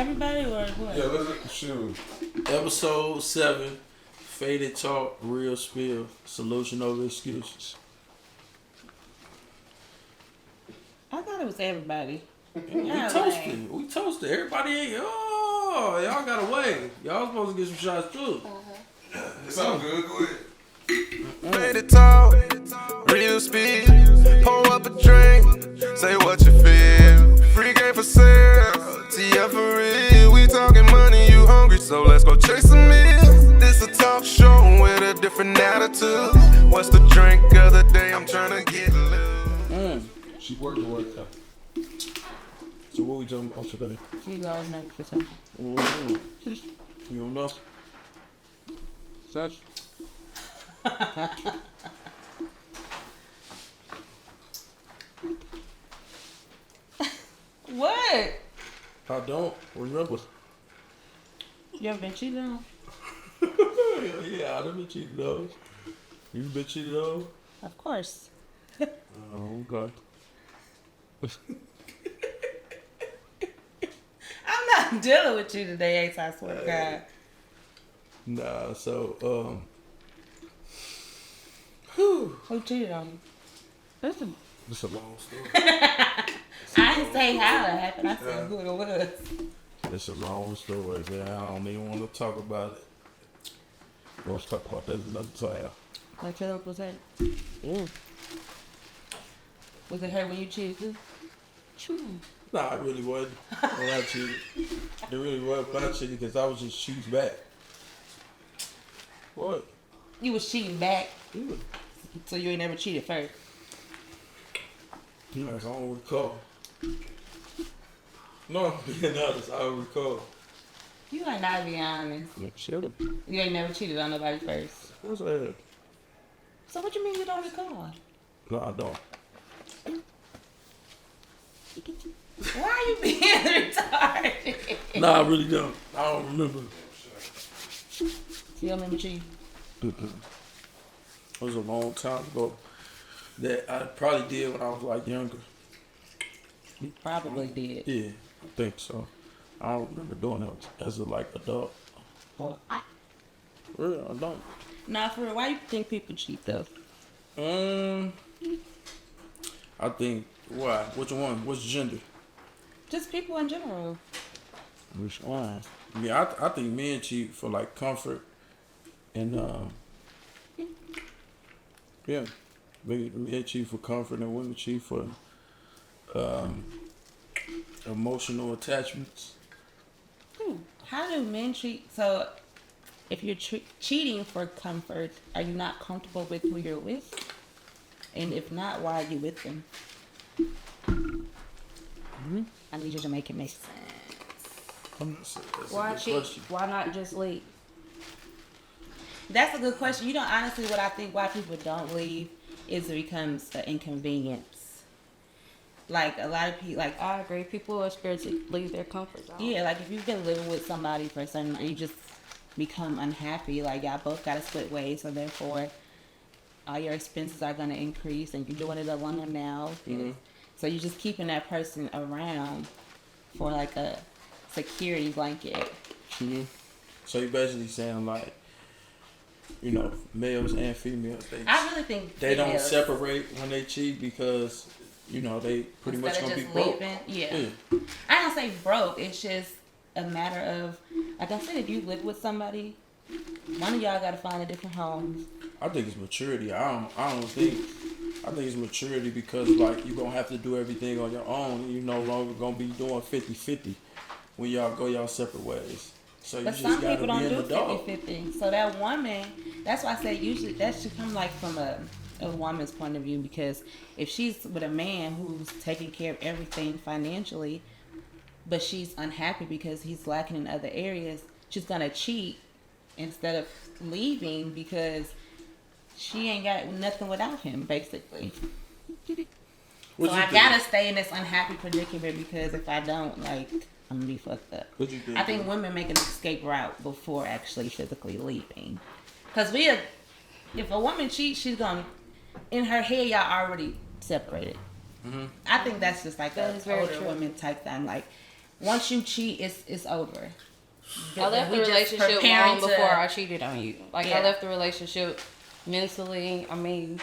Everybody or what? Yeah, let's shoot. Episode 7, Faded Talk, Real Spill, Solution Over Excuses. I thought it was everybody. We toasted. We toasted. Everybody ain't. Oh, y'all got away. Y'all supposed to get some shots too. It's all good. Go ahead. Faded talk, real speed. Pour up a drink, say what you feel. Free game for sale, TF for real. We talking money, you hungry, so let's go chase a meal. This a talk show with a different attitude. What's the drink of the day? I'm trying to get loose. She worked the work. So what we talking about today? She goes next for something. You don't know? Such. What? I don't remember. You ever been cheated on? Yeah, I've been cheated on. You been cheated on? Of course. Oh, God. I'm not dealing with you today, Ace, I swear to God. Nah, so, Who cheated on you? Listen, it's a long story. I didn't say how it happened. I said who it was. It's a long story, man. I don't even want to talk about it. Let's talk about that another time. Like Philip was hurt. Was it hurt when you cheated too? Nah, it really wasn't. When I cheated. It really wasn't when I cheated because I was just cheating back. What? You was cheating back, Yeah. so you ain't never cheated first. I don't recall. No, being honest, I don't recall. You ain't not be honest. Shut You ain't never cheated on nobody first. What's that? So what you mean you don't recall? No, I don't. Why are you being retarded? No, I really don't. I don't remember. You don't remember cheating? It was a long time ago that I probably did when I was like younger. You probably did. Yeah, I think so. I don't remember doing that as a like adult. Really, I don't. Nah, for real, why you think people cheat though? I think why? Which one? Which gender? Just people in general. Which one? Yeah, I think men cheat for like comfort and yeah, men cheat for comfort and women cheat for emotional attachments. How do men cheat? So, if you're cheating for comfort, are you not comfortable with who you're with? And if not, why are you with them? I need you to make it make sense. That's a Why good cheat? question. Why not just leave? That's a good question. You know, honestly, what I think why people don't leave is it becomes an inconvenience. Like a lot of people, like I agree. People are scared to leave their comfort zone. yeah, like if you've been living with somebody for a certain, you just become unhappy. Like y'all both got to split ways, so therefore, all your expenses are gonna increase, and you're doing it alone now. So you're just keeping that person around for like a security blanket. So you're basically saying like, you know, males and females, I really think they don't females, separate when they cheat because, you know, they pretty much instead gonna of be just broke. leaving, yeah. I don't say broke. It's just a matter of, like I said, if you live with somebody, one of y'all got to find a different home. I think it's maturity. I think it's maturity because like you're gonna have to do everything on your own and you're no longer gonna be doing 50-50 when y'all go y'all separate ways. So But you some just gotta people be don't an do adult. 50-50. So that woman, that's why I say usually that should come like from a woman's point of view, because if she's with a man who's taking care of everything financially, but she's unhappy because he's lacking in other areas, she's gonna cheat instead of leaving because she ain't got nothing without him, basically. What So you I think? gotta stay in this unhappy predicament because if I don't, like, I'm gonna be fucked up. What you think? I think women make an escape route before actually physically leaving. Because if a woman cheats, she's gonna, in her head, y'all already separated. I think that's just like That a is very older true. woman type thing. Like, once you cheat, it's over. I left the We just relationship preparing long to- before I cheated on you. Like Yeah. I left the relationship mentally. I mean,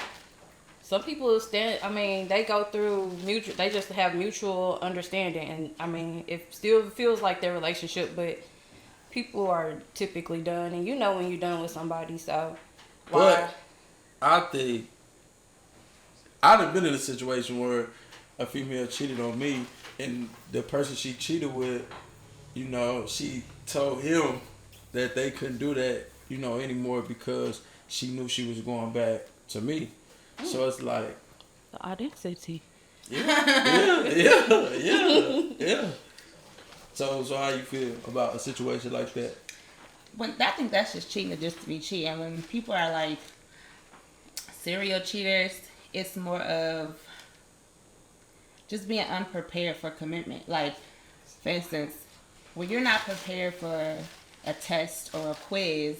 some people they go through mutual. They just have mutual understanding, and I mean, it still feels like their relationship, but people are typically done, and you know when you're done with somebody. So why? But I think I'd have been in a situation where a female cheated on me, and the person she cheated with, you know, she told him that they couldn't do that, you know, anymore because she knew she was going back to me. So it's like, The identity. yeah. So how you feel about a situation like that? I think that's just cheating just to be cheating. And when people are like serial cheaters, it's more of just being unprepared for commitment. Like, for instance, when you're not prepared for a test or a quiz,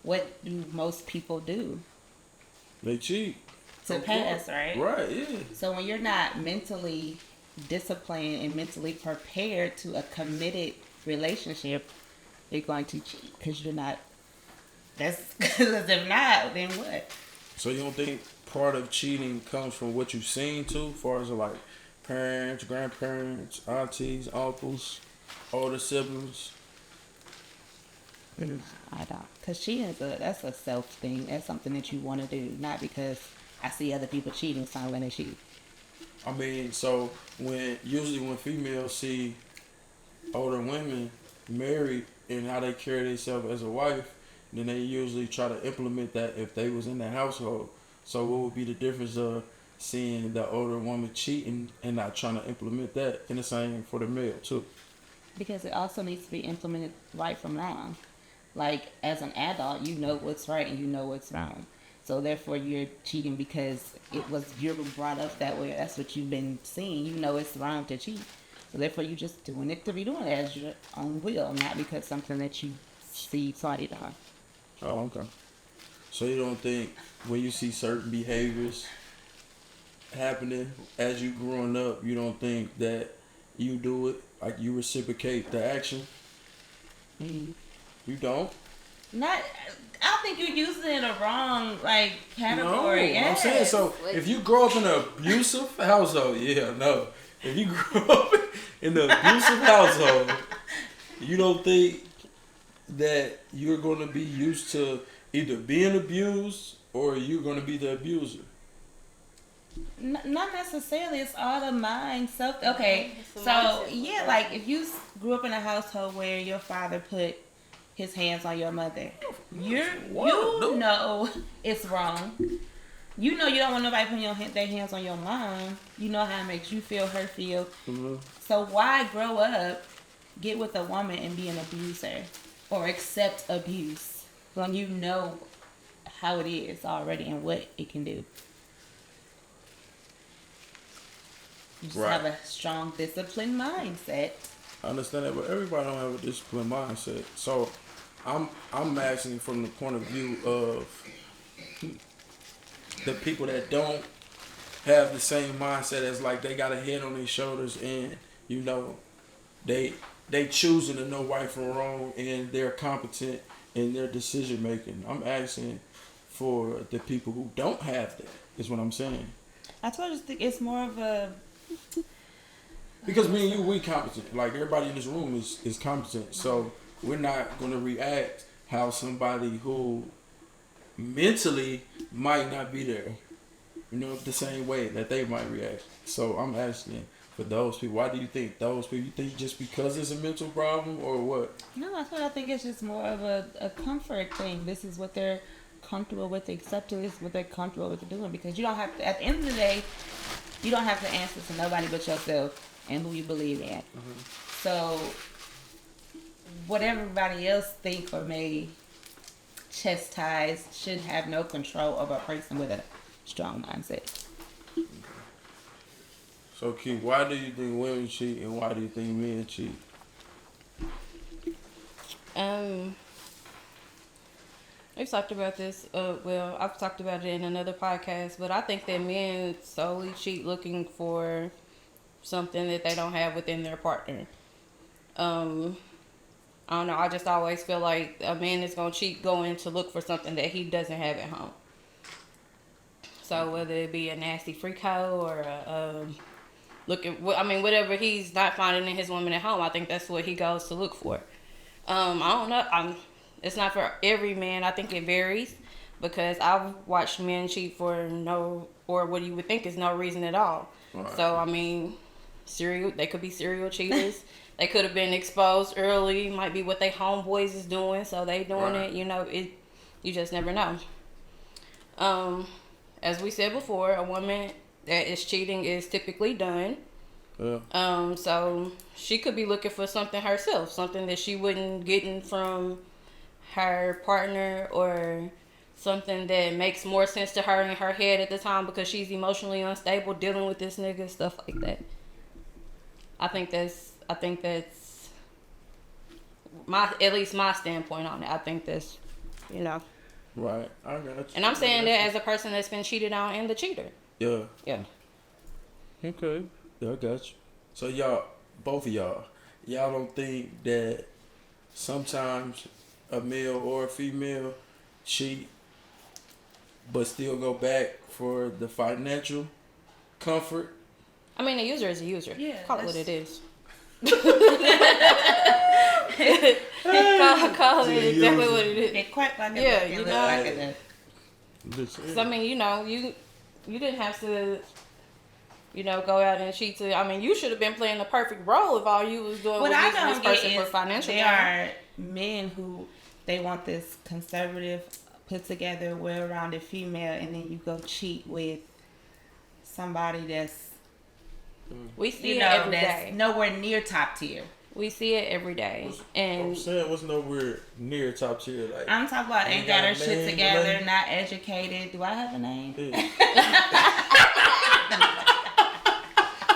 what do most people do They cheat. to pass, right? Right, yeah. So when you're not mentally disciplined and mentally prepared to a committed relationship, you're going to cheat because you're not. Because if not, then what? So you don't think part of cheating comes from what you've seen too, as far as like parents, grandparents, aunties, uncles, older siblings? I don't. Because cheating that's a self thing. That's something that you want to do, not because I see other people cheating, so I'm going to cheat. I mean, so usually when females see older women married and how they carry themselves as a wife, then they usually try to implement that if they was in the household. So what would be the difference of seeing the older woman cheating and not trying to implement that? And the same for the male too. Because it also needs to be implemented right from wrong. Like, as an adult, you know what's right and you know what's wrong. So therefore, you're cheating because you were brought up that way. That's what you've been seeing. You know it's wrong to cheat. So therefore, you're just doing it to be doing it as your own will, not because something that you see started on. Oh, okay. So you don't think when you see certain behaviors happening as you growing up, you don't think that you do it, like you reciprocate the action? Mm-hmm. You don't? I think you're using it in a wrong category. No, Yes. I'm saying, so if you grow up in an abusive household, no. If you grow up in an abusive household, you don't think that you're going to be used to either being abused or you're going to be the abuser? Not necessarily. It's all the mind, self. Okay, It's a so mindset. yeah, like if you grew up in a household where your father put his hands on your mother, you know it's wrong. You know you don't want nobody putting their hands on your mom. You know how it makes you feel, her feel. Mm-hmm. So why grow up, get with a woman and be an abuser or accept abuse when you know how it is already and what it can do? You just Right. have a strong, disciplined mindset. I understand that, but everybody don't have a disciplined mindset. So I'm asking from the point of view of the people that don't have the same mindset as like they got a head on their shoulders and you know they choosing to know right from wrong and they're competent in their decision making. I'm asking for the people who don't have that, is what I'm saying. I just think it's more of a Because me and you, we competent. Like everybody in this room is competent. So we're not gonna react how somebody who mentally might not be there, you know, the same way that they might react. So I'm asking for those people. Why do you think those people? You think just because it's a mental problem or what? no. I think it's just more of a comfort thing. This is what they're comfortable with. Accepting this is what they're comfortable with doing. Because you don't have to. At the end of the day, you don't have to answer to nobody but yourself and who you believe in. Mm-hmm. So whatever everybody else think or may chastise should have no control over a person with a strong mindset. So Keith, why do you think women cheat and why do you think men cheat? We've talked about this. Well, I've talked about it in another podcast, but I think that men solely cheat looking for something that they don't have within their partner. I don't know. I just always feel like a man is gonna cheat going to look for something that he doesn't have at home. So whether it be a nasty freak hoe or whatever he's not finding in his woman at home, I think that's what he goes to look for. I don't know. It's not for every man. I think it varies because I've watched men cheat for what you would think is no reason at all. Right. So they could be serial cheaters. They could have been exposed early. Might be what they homeboys is doing, so they doing Right. it. You just never know. As we said before, a woman that is cheating is typically done. Yeah. So she could be looking for something herself, something that she wouldn't getting from her partner, or something that makes more sense to her in her head at the time because she's emotionally unstable dealing with this nigga, stuff like that. I think that's at least my standpoint on it. I think that's, Right. I got you. and I'm saying that as a person that's been cheated on and the cheater. Yeah. Yeah. Okay. Yeah, I got you. So both of y'all don't think that sometimes a male or a female cheat but still go back for the financial comfort? I mean, a user is a user. Yeah, Call it what it that's- is. call it exactly what it is. It quite like Yeah, it you look know. like it. So, I mean, you didn't have to, go out and cheat. You should have been playing the perfect role if all you was doing What was I using this don't get person for is financial there gain. are men who they want this conservative, put together, well-rounded female, and then you go cheat with somebody that's We see it every that's day. nowhere near top tier. We see it every day. I'm And saying what's nowhere near top tier. Like, I'm talking about ain't You got got her a shit name, together, lady? not educated. Do I have a name? yeah.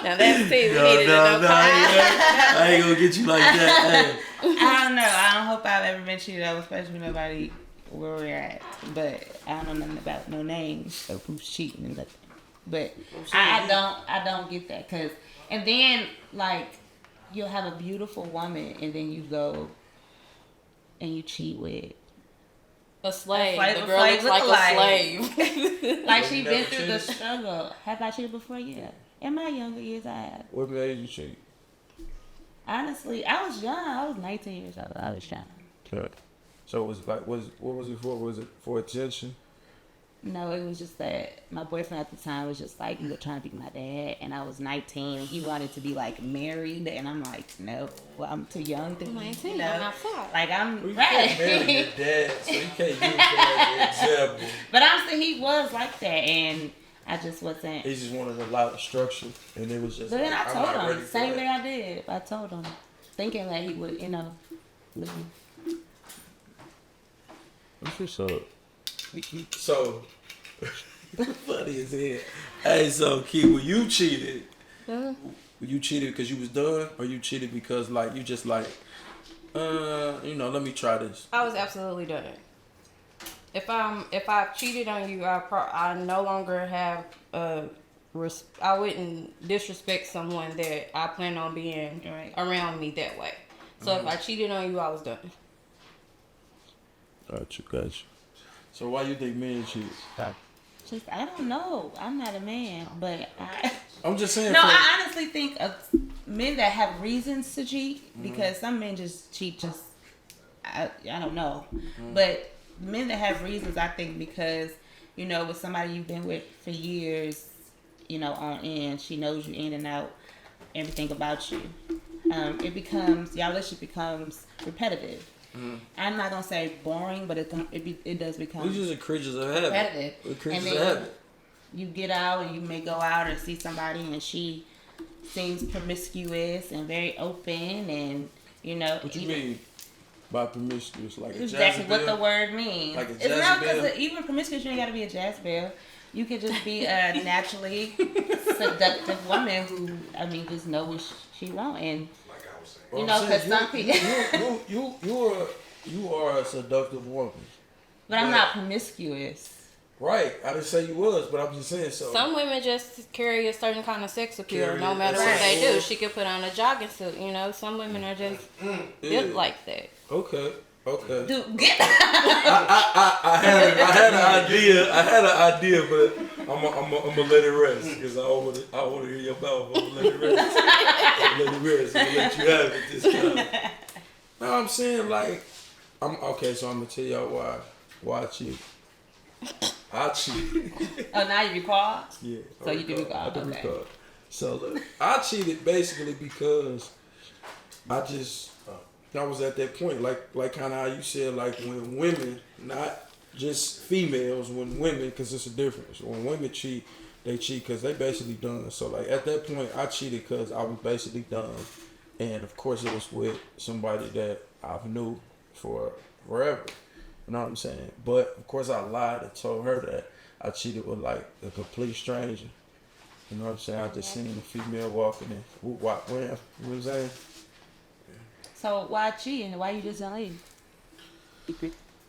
now that's it. We needed to know. I ain't gonna get you like that. Hey. I don't know. I don't hope I've ever been cheated on, especially with nobody where we're at. But I don't know nothing about no names of who's cheating and nothing. But I don't get that and then like you'll have a beautiful woman and then you go and you cheat with A slave. A slave- The a girl slave looks like lookalike. a slave. like she never been through the cheated? struggle. Have I cheated before? Yeah. In my younger years, I have. What made you cheat? Honestly, I was young. I was 19 years old. I was young. Okay. So it was like, what was it for? Was it for attention? No, it was just that my boyfriend at the time was just like, you were trying to be my dad, and I was 19, and he wanted to be like married, and I'm like, no, well, I'm too young to be, 19, you know, I'm outside. like I'm You can't marry right. your dad, so you can't use that as an example. But honestly, he was like that, and I just wasn't. He just wanted a lot of structure, and it was just. But then like, I I'm told not ready him, for same that. way I did. I told him, thinking that he would, listen. What's up? So, funny as hell. Hey, so Key, when you cheated, were you cheated because you was done, or you cheated because like you just like, let me try this. I was absolutely done. If I've cheated on you, I no longer have I wouldn't disrespect someone that I plan on being Right. around me that way. So if I cheated on you, I was done. Got you. So why you think men cheat? Just I don't know. I'm not a man, but I'm just saying. No, for- I honestly think of men that have reasons to cheat because some men just cheat I don't know. But men that have reasons, I think because, with somebody you've been with for years, on end, she knows you in and out, everything about you. Your relationship becomes repetitive. I'm not gonna say boring, but it does become we just creatures of habit. repetitive. We're And creatures of then habit. you get out and you may go out and see somebody and she seems promiscuous and very open and What you mean by promiscuous? Like a exactly what the Jezebel? word means. Like a It's not Jezebel? because even promiscuous you ain't gotta be a Jezebel. You could just be a naturally seductive woman who just know what she want and Well, know, I'm 'cause saying some people you are a seductive woman. but I'm not promiscuous. Right. I didn't say you was, but I'm just saying so. Some women just carry a certain kind of sex appeal, Carry no it. matter what That's they right. do. She could put on a jogging suit, you know. Some women are just built like that. Okay. Okay. Dude, get I had an idea, but I'm gonna let it rest because I want to hear your mouth. I'm gonna let it rest. I'm gonna let you have it this time. No, I'm saying like, I'm okay. So I'm gonna tell y'all why I cheated. I cheated. Oh, now you recall? Yeah. So you do recall, I do okay. recall. So look, I cheated basically because I was at that point, like kind of how you said, like when women, not just females, when women, because it's a difference. When women cheat, they cheat because they basically done. So like at that point, I cheated because I was basically done, and of course it was with somebody that I've knew for forever. You know what I'm saying? But of course I lied and told her that I cheated with like a complete stranger. You know what I'm saying? I just seen a female walking in, whoop, whop, wham. You know what I'm saying? So why cheating? Why you just don't leave?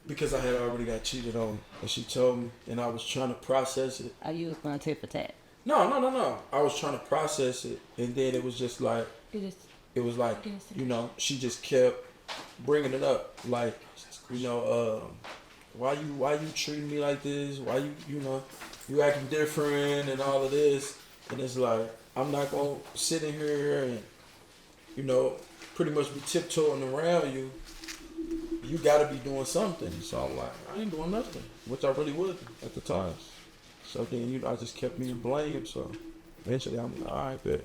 Because I had already got cheated on, and she told me, and I was trying to process it. Are you going to tit for tat? No. I was trying to process it, and then it was just like, it was like, you know, she just kept bringing it up, like, you know, why you treating me like this? Why you acting different and all of this? And it's like, I'm not gonna sit in here and, you know, pretty much be tiptoeing around you. You gotta be doing something. So I'm like, I ain't doing nothing, which I really wasn't at the time. So then, you know, I just kept me blame. So eventually, I'm like, all right, bet.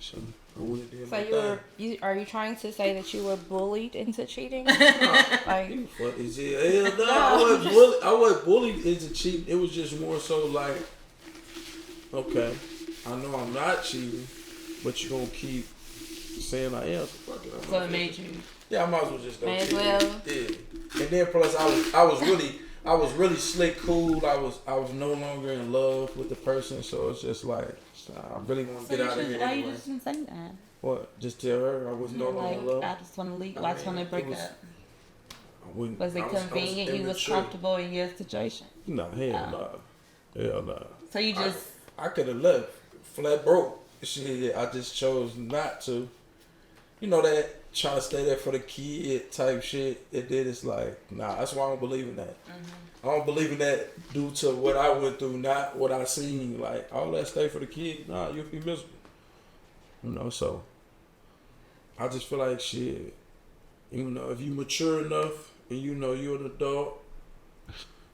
So I went and did my thing. Are you trying to say that you were bullied into cheating? Like, What is it? Hell no, I wasn't bullied into cheating. It was just more so like, okay, I know I'm not cheating, but you're gonna keep saying I am. So fuck it. So it made you. Yeah, I might as well just go. May as cheat. well. Yeah. And then plus I was really slick, cool. I was no longer in love with the person, so it's just like I really want to get out of here. Why anyway. you just didn't say that? What? Just tell her I was no longer Like, in love. I just want to leave. I Why just mean, want to break it was- up? I wouldn't- Was it I was convenient? You was immature. comfortable in your situation. No, hell no. Hell no. So you just. I could have left flat broke. Shit, I just chose not to. You know that trying to stay there for the kid type shit. It did. It's like, nah. That's why I don't believe in that. I don't believe in that due to what I went through, not what I seen. Like all that stay for the kid. Nah, you'll be miserable. You know. So I just feel like shit. You know, if you mature enough and you know you're an adult,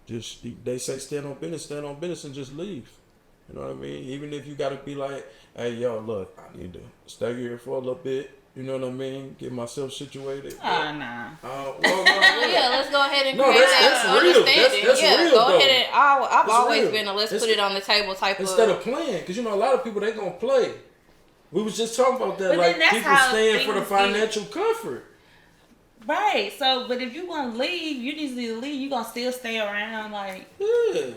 just they say stand on business, and just leave. You know what I mean? Even if you gotta be like, hey, yo, look, I need to stay here for a little bit. You know what I mean? Get myself situated. Oh, nah. yeah, let's go ahead and No, create that's that real. understanding. That's Yeah, real, go though. ahead and I've That's always real. been a let's It's- put it on the table type Instead of. of playing, because you know a lot of people they gonna play. We was just talking about that, But like then that's people how staying for the things financial comfort. Right. So, but if you want to leave, you just need to leave. You gonna still stay around, like. Yeah.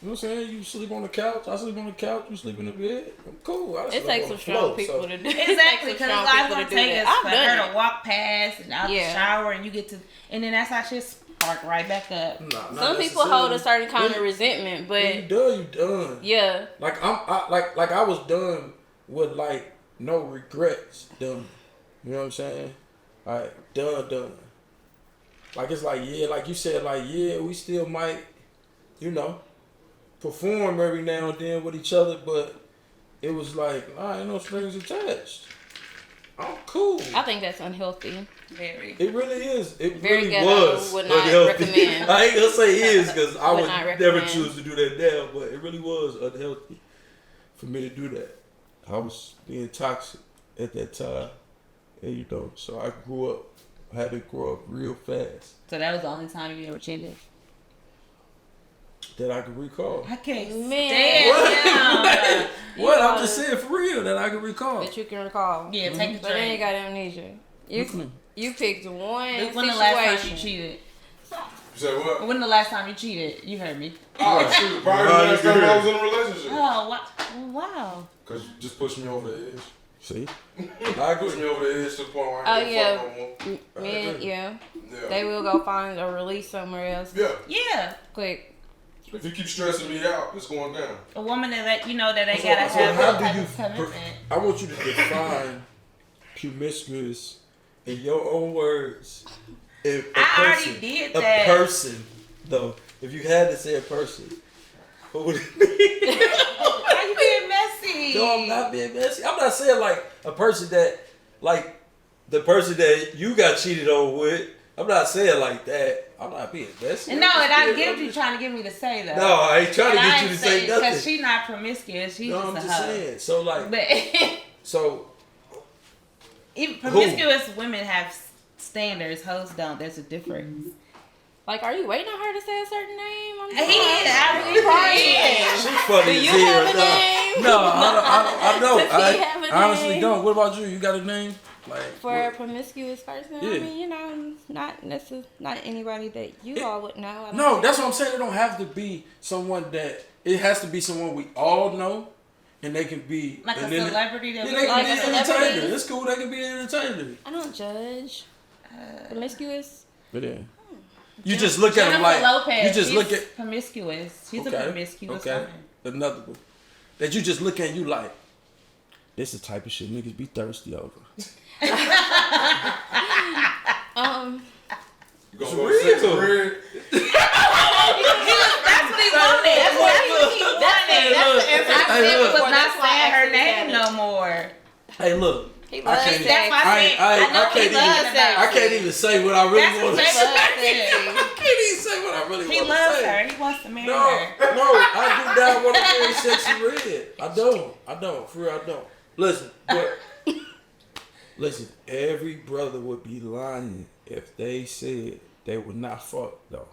You know what I'm saying? You sleep on the couch, I sleep on the couch, you sleep in the bed. I'm cool. I It sleep takes on some the strong floor, people so. to do. Exactly, because a lot gonna take us I've for done her it. to walk past and out Yeah. the shower, and you get to, and then that's how shit spark right back up. Nah, not Some people hold a necessarily. certain kind of When resentment, you but done, you done. yeah, Like I was done with like no regrets. Done. You know what I'm saying? Like done. Like it's like yeah, like you said, like yeah, we still might, you know, perform every now and then with each other, but it was like ain't no strings attached. I'm cool. I think that's unhealthy. Very. It really is. It Very really ghetto, was. would not unhealthy. recommend. I ain't gonna say is because I Would would not never recommend. choose to do that now, but it really was unhealthy for me to do that. I was being toxic at that time, and you know, so I grew up. I had to grow up real fast So that was the only time you ever cheated. that I can recall. I can't Man. stand. What? I'm are- just saying for real that I can recall. That you can recall. Yeah, take a But then you drink. got amnesia. You picked one When the last time you situation. cheated? You said what? When the last time you cheated? You heard me. Oh, shoot. Probably the last time I was in a relationship. Oh wow. Because you just pushed me over the edge. See, I pushed me over the edge to the point where I Oh, ain't yeah. fuck no more. Men, yeah. Yeah. They will go find a release somewhere else. Yeah. Yeah. Quick. If you keep stressing me out, it's going down. A woman that they gotta So have how that do type you? of commitment. I want you to define promiscuous in your own words. If a I already person, did a that. person, though, if you had to say a person, what would it be? Why you being messy? No, I'm not being messy. I'm not saying like a person that, like the person that you got cheated on with. I'm not saying like that. I'm not being messy. No, and I get what you trying to get me to say though. No, I ain't trying to And get I you to ain't say saying- nothing. Cause she not promiscuous. She's No, just I'm a just hoe. saying. So like, But so even promiscuous women have standards. Hoes don't. There's a difference. Like, are you waiting on her to say a certain name? I'm He is. I really crying. she funny Do as you hell. have a name? No, I don't. Does he have a I honestly name? don't. What about you? You got a name? Like For a what? promiscuous person, Yeah. I mean, you know, not anybody that you all would know. I don't No, think. that's what I'm saying. It don't have to be someone that. It has to be someone we all know, and they can be Like a and then- celebrity that Yeah, we they can Like be a an celebrity? entertainer. It's cool. They can be an entertainer. I don't judge. Promiscuous. But yeah, you just look at them Jennifer like Lopez, you just she's look at promiscuous. She's okay, a promiscuous okay. woman. Another one that you just look at and you like. This the type of shit niggas be thirsty over. You It's gonna go to sex real. and bread? That's what he wanted. That's what he wanted. I Hey, said look. was not That's why I saying her actually name said no more. Hey, look. He I loves can't. sex. That's why I said I know he loves sex. I can't even say what I really That's want to his say. favorite person. I can't even say what I really He want to loves say. her. He wants to marry No, her. no, I do not want to marry Sexy Red. I don't. For real, I don't. Listen, but listen. Every brother would be lying if they said they would not fuck though.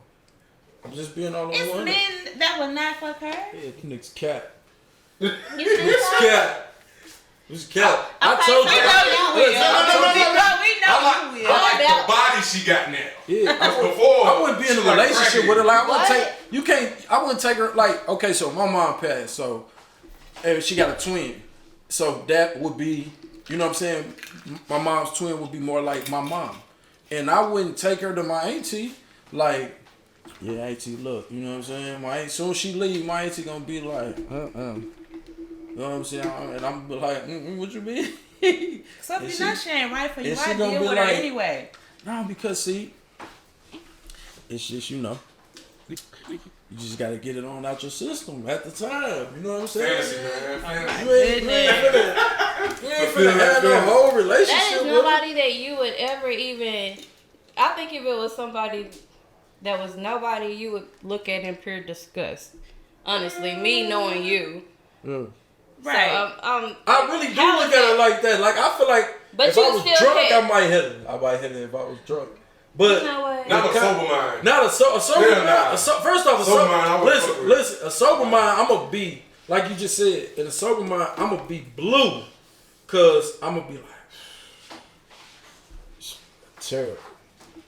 I'm just being all on It's one. men that would not fuck her. Yeah, niggas cat. You Niggas think cat. Niggas cat. I Okay, told we you. know you will. Listen, I told you. We know you will. I like the body she got now. Yeah, Before, I wouldn't be in a she like relationship crackhead. with her. Like I wouldn't What? take. You can't. I wouldn't take her. Like okay, so my mom passed, so and she got a twin, so that would be. You know what I'm saying? My mom's twin would be more like my mom, and I wouldn't take her to my auntie. Like, yeah, auntie, look, you know what I'm saying? My auntie, soon as she leave, my auntie gonna be like, You know what I'm saying? And I'm be like, what you mean? So if And you're she- not sharing right for you, and why she gonna deal be with her like- anyway? No, because see, it's just you just gotta get it on out your system at the time. You know what I'm saying? Fantasy, man. Fantasy. You ain't finna have no whole relationship That is with her. nobody that you would ever even. I think if it was somebody that was nobody, you would look at in pure disgust. Honestly, me knowing you. Yeah. Right. So, I really do how look is at it- it like that. Like I feel like But if you I was still drunk, can't- I might hit her. I might hit her if I was drunk. But You know what? Not a sober mind. not a sober Yeah, mind. nah. First off, a Sober mind, I would fuck listen, with. listen. A sober mind, I'm gonna be like you just said. In a sober mind, I'm gonna be blue, cause I'm gonna be like terrible.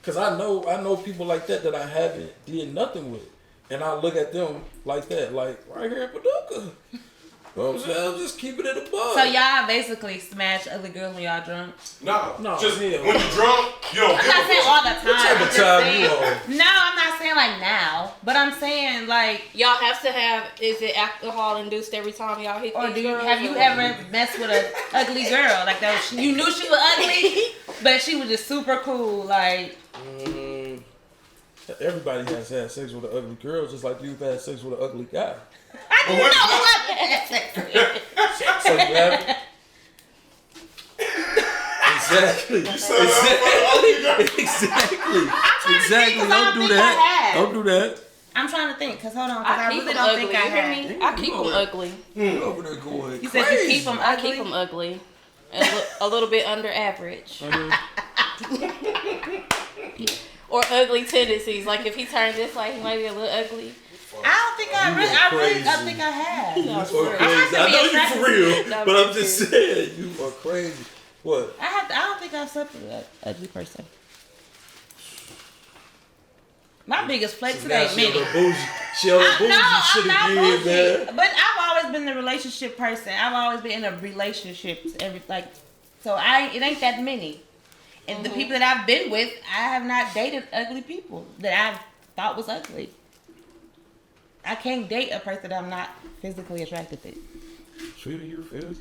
Cause I know people like that I haven't did nothing with, and I look at them like that, like right here in Paducah. You know what I'm saying? I'm just keeping it above. So y'all basically smash other girls when y'all drunk? No, No, just hell when no. you drunk, you don't I'm give not a saying fuck. all the time. What type I'm of just time saying, you on? No, I'm not saying like now, but I'm saying like, Y'all have to have. Is it alcohol induced every time y'all hit? or these do you girls, have you or- ever messed with an ugly girl like that? You knew she was ugly, but she was just super cool. Like, Everybody has had sex with an ugly girl, just like you've had sex with an ugly guy. I didn't what- know what So you haven't. Exactly. Exactly. I Don't don't do think I that. have. Don't do that. I'm trying to think, cause hold on, cause I, I keep really them don't ugly. think I You hear have. me? I keep them ugly. You over there going You said you crazy. keep them I ugly. keep them ugly. A little bit under average. Or ugly tendencies. Like if he turns this way, he might be a little ugly. I don't think I You really, are I really, I crazy. think I have. You are for real. crazy. I be know you attracted for real, No, but me I'm just too. saying you are crazy. What? I don't think I've slept with an ugly person. My biggest flex So today, now she a Minnie. little bougie. She a little bougie No, I'm shit not again, bougie. man. But I've always been the relationship person. I've always been in a relationship. So it ain't that many. And the people that I've been with, I have not dated ugly people that I thought was ugly. I can't date a person that I'm not physically attracted to. Treating you feels.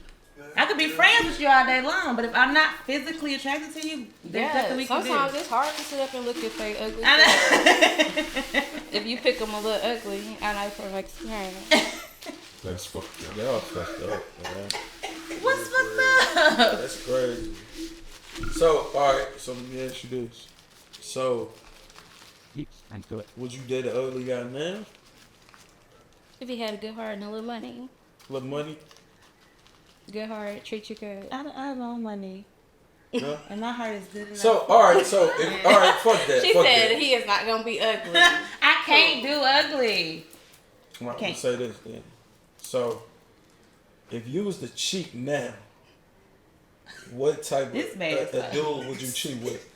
I could be friends with you all day long, but if I'm not physically attracted to you, there's nothing we can do. Sometimes it's hard to sit up and look at they ugly. I know. If you pick them a little ugly, I know from experience. That's fucked up. Y'all fucked up, man. What's up? That's crazy. So, alright, so let me ask you this. So, would you date an ugly guy now? If you had a good heart and a little money, Little money? good heart, treat you good. I have no money. No? And my heart is good enough. So, alright, fuck that. She fuck said that. he is not gonna be ugly. I can't do ugly. I'm gonna Can't. say this then. So, if you was to cheat now, what type This of man is a dude would you cheat with?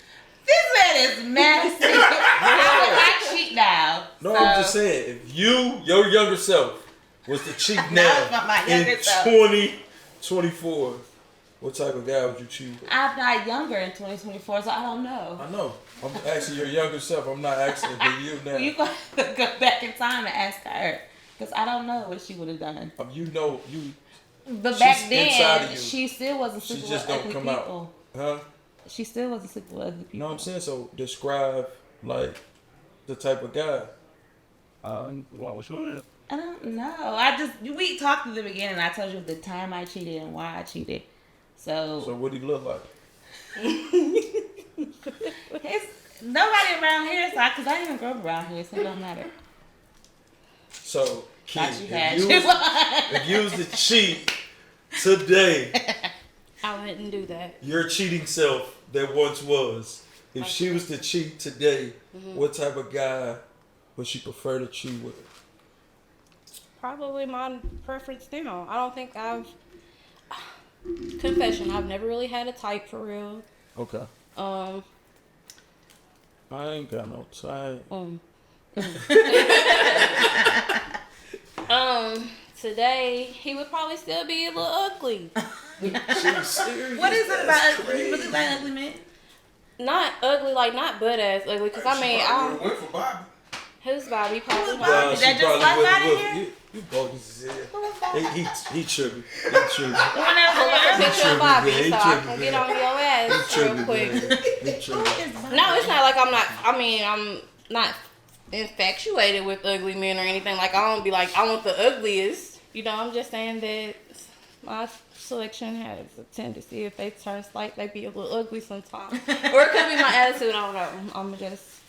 This man is nasty. I cheat now. No, so. I'm just saying, if you, your younger self, was to cheat Not now my in younger self. 2024, what type of guy would you cheat with? I'm not younger in 2024, so I don't know. I know. I'm asking your younger self. I'm not asking for you now. Well, you gonna have to go back in time and ask her, because I don't know what she would have done. You know, you, But She's back inside of then, you. she still wasn't She sleeping just with don't ugly come out. people. huh? She still wasn't sleeping with ugly people. You know what I'm saying? So describe, like, the type of guy. Well, sure. I don't know. We talked at the beginning. I told you the time I cheated and why I cheated. So what he look like? It's nobody around here, so because I didn't even grow up around here, so it don't matter. So, kid, Thought you had if you was to cheat today, I wouldn't do that. your cheating self that once was, if she was to cheat today, what type of guy would she prefer to cheat with? Probably my preference now. I don't think confession, I've never really had a type for real. Okay. I ain't got no type. Today he would probably still be a little ugly. What is it about ugly? You really like ugly men? Not ugly, like not butt ass ugly. Cause I mean, went for Bobby. who's Bobby? Probably Who's not. Bobby? Is that just like out of here? You bogus as hell. He tripping. He tripping. The one that Pull up a picture of Bobby Yeah, he so I tripping, can man. get on your ass real Tripping, quick. man. He tripping. No, it's not like I'm not. I mean, I'm not infatuated with ugly men or anything. Like I don't be like I want the ugliest. You know, I'm just saying that my selection has a tendency if they turn slight, they be a little ugly sometimes, or it could be my attitude. I don't know. I'm just.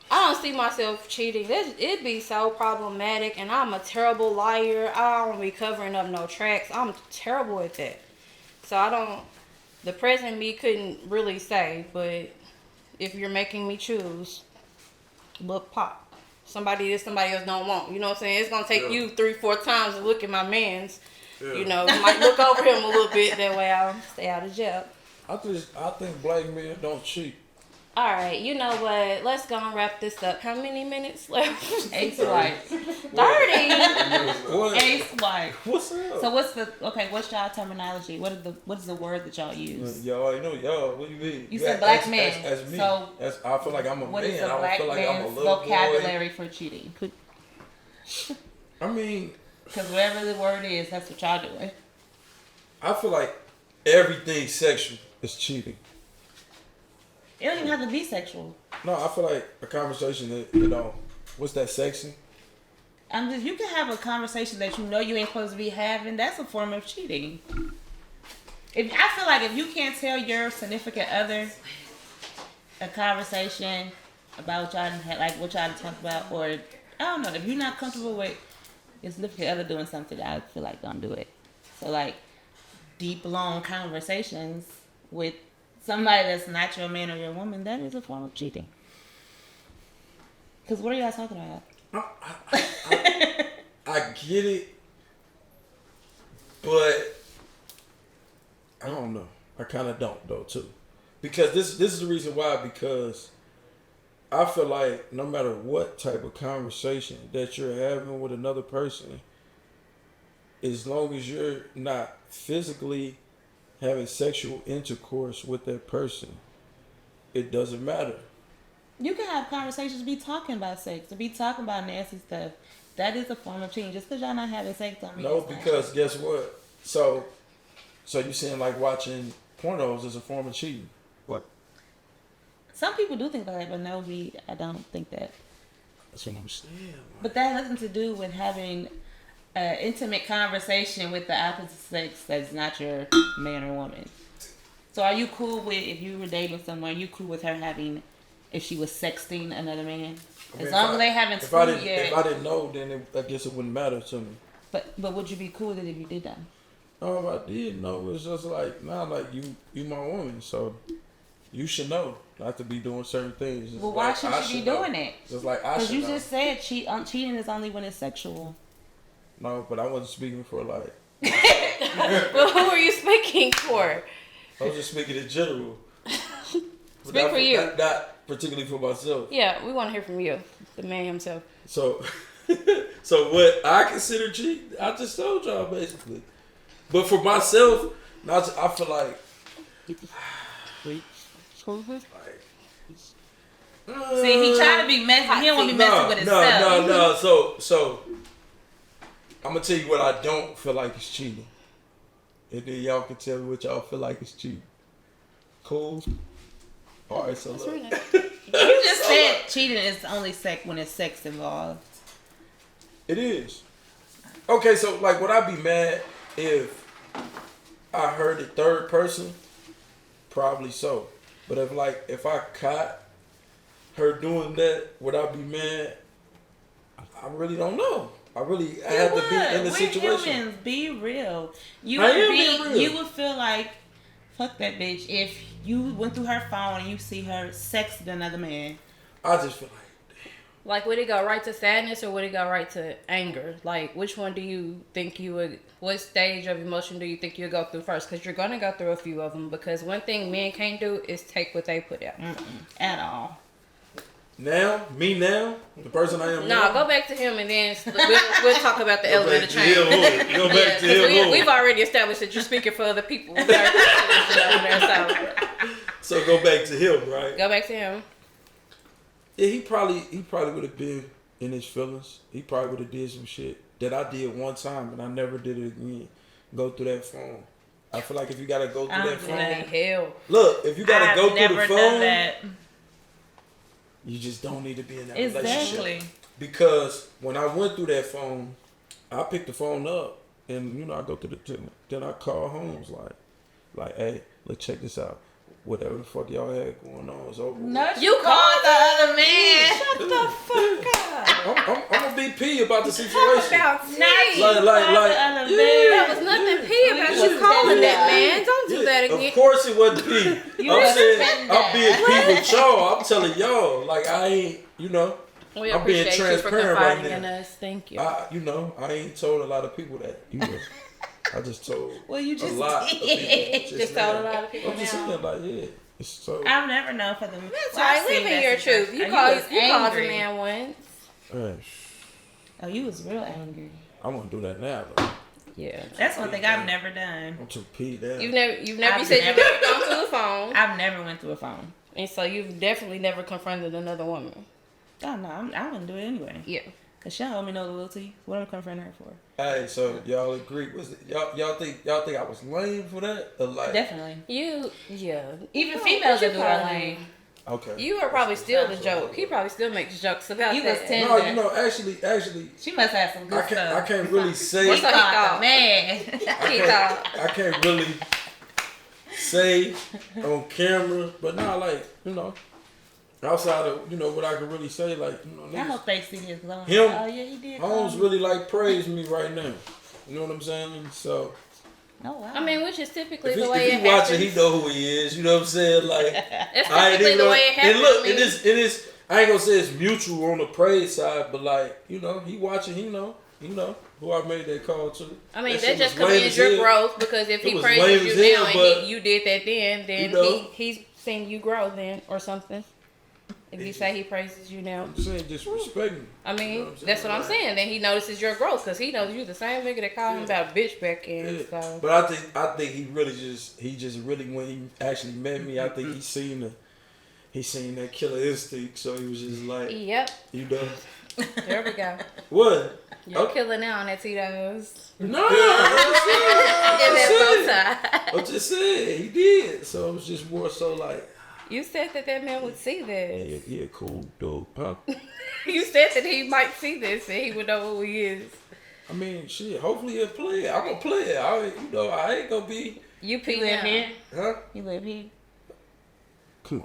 I don't see myself cheating. It'd be so problematic, and I'm a terrible liar. I don't be covering up no tracks. I'm terrible at that. So I don't. The present me couldn't really say, but if you're making me choose, look pop. Somebody that somebody else don't want. You know what I'm saying? It's gonna take you 3-4 times to look at my man's. You know, you might look over him a little bit. That way I'll stay out of jail. I think black men don't cheat. All right, you know what? Let's go and wrap this up. How many minutes left? Ace white. 30. What? Ace white. What's up? So what's y'all terminology? What is the word that y'all use? Y'all already know, y'all. What do you mean? You said black man. As me. So I feel like I'm a What man. is I a don't black feel like I'm a man's little vocabulary for cheating? I mean, Because whatever the word is, that's what y'all doing. I feel like everything sexual is cheating. It don't even have to be sexual. No, I feel like a conversation that, what's that, sexy? You can have a conversation that you know you ain't supposed to be having. That's a form of cheating. I feel like if you can't tell your significant other a conversation about what y'all had, like what y'all talk about, or I don't know, if you're not comfortable with your significant other doing something, I feel like don't do it. So like deep, long conversations with somebody that's not your man or your woman, that is a form of cheating. Because what are y'all talking about? I get it, but I don't know. I kind of don't though too, because this is the reason why. Because I feel like no matter what type of conversation that you're having with another person, as long as you're not physically having sexual intercourse with that person, it doesn't matter. You can have conversations, be talking about sex, to be talking about nasty stuff. That is a form of cheating. Just because y'all not having sex don't mean No, it's not because guess what? So you saying like watching pornos is a form of cheating? What? Some people do think like that, but no, I don't think that. That's what I'm saying. But that has nothing to do with having an intimate conversation with the opposite sex that's not your man or woman. So are you cool with, if you were dating someone, you cool with her having, if she was sexting another man? I mean, As long as they haven't screwed yet. If I didn't know, then I guess it wouldn't matter to me. But would you be cool with it if you did that? No, if I did know, it's just like, nah, like you my woman, so you should know not to be doing certain things. Just Well, why like should I you be know. doing it? Just like I Because should you know. just said cheating is only when it's sexual. No, but I wasn't speaking for like, Well, who are you speaking for? I was just speaking in general. But Speak not for you. Not particularly for myself. Yeah, we want to hear from you, the man himself. So, so what I consider cheating, I just told y'all basically. But for myself, I feel like. See, he trying to be messy. He don't want to be messy with himself. No. So, I'm gonna tell you what I don't feel like is cheating, and then y'all can tell me what y'all feel like is cheating. Cool. All right, so look. You just said cheating is only sex when it's sex involved. It is. Okay, so like, would I be mad if I heard it third person? Probably so. But if I caught her doing that, would I be mad? I really don't know. I have to be in the We're situation. humans. Be real. I am being real. You would feel like, fuck that bitch, if you went through her phone and you see her sexting another man. I just feel Like, would it go right to sadness or would it go right to anger? Like, which one do you think you would, what stage of emotion do you think you'll go through first? Because you're going to go through a few of them. Because one thing men can't do is take what they put out. At all. now, the person I am now. No, go back to him and then we'll talk about the elevator change. Go back to him. We've already established that you're speaking for other people. We already established that over there, So go back to him, right? so go back to him. Yeah, he probably would have been in his feelings. He probably would have did some shit that I did one time and I never did it again. Go through that phone. I feel like if you gotta go through that phone. Hell. Look, if you gotta go through the Never phone, done that. you just don't need to be in that Exactly. relationship. Because when I went through that phone, I picked the phone up and I go through then I call Holmes like, hey, let's check this out. Whatever the fuck y'all had going on is over. No, You called the other man. Shut the fuck up. I'm gonna be P about the situation. About Not me. you Like, called the other yeah. man. There was nothing P about you calling that man. Don't do that again. Of course it wasn't P. You I'm saying respect I'm being that. P with y'all. I'm telling y'all, like I ain't, We I'm being appreciate you for transparent right confiding in now. us. Thank you. I ain't told a lot of people that. I just told Well, you just a lot of did. people. Just told a lot of people I'm just now. saying, like, yeah. It's so. I've never known for them. That's right. Live in your truth. You called a man once. Oh, you was real angry. I'm gonna do that now. Though. Yeah. That's one thing I've never done. I'm too P down. You said you've never never- gone through the phone. I've never went through a phone. And so you've definitely never confronted another woman. Oh no, I wouldn't do it anyway. Yeah. Cause she don't owe me no loyalty. What am I confronting her for? Hey, so y'all agree? Y'all think I was lame for that? Or like, Definitely. Yeah. Even females you that do that probably- lame. okay. You are probably still the joke. He probably still makes jokes about You that. was 10. No, actually, She must have some good I stuff. can't really say. He That's what he called thought. the man. He thought. I can't really say on camera, but not like outside of what I can really say, like I niggas, hope they see this. 'Cause I'm like, Him, oh yeah, he did. Holmes really like praise me right now. You know what I'm saying? So Oh wow. I mean, which is typically if the way he it happens. watching, he know who he is. You know what I'm saying? Like It's I ain't typically even the know. way it happens. And look, I mean, it is. I ain't gonna say it's mutual on the praise side, but like he watching. He know who I made that call to. I mean, That that shit just was lame commends as your hell. growth because if It he was praises lame you as now hell, and but, you did that then you know. he's seen you grow then or something. If you say he praises you now, I'm saying just respect me. I mean, You know what I'm saying? that's what I'm Like- saying. Then he notices your growth because he knows you the same nigga that called him about a bitch back in. Yeah. So. But I think he really when he actually met me, I think he seen he seen that Killer Instinct, so he was just like, Yep. you know, There we go. what? You're killing now on that Tito's. No, I'm just saying, he did. So it was just more so like, You said that man would see this. yeah, cool dope, huh? You said that he might see this and he would know who he is. I mean, shit. Hopefully he'll play it. I'm gonna play it. I ain't gonna be, You You live here? huh? You live here? Come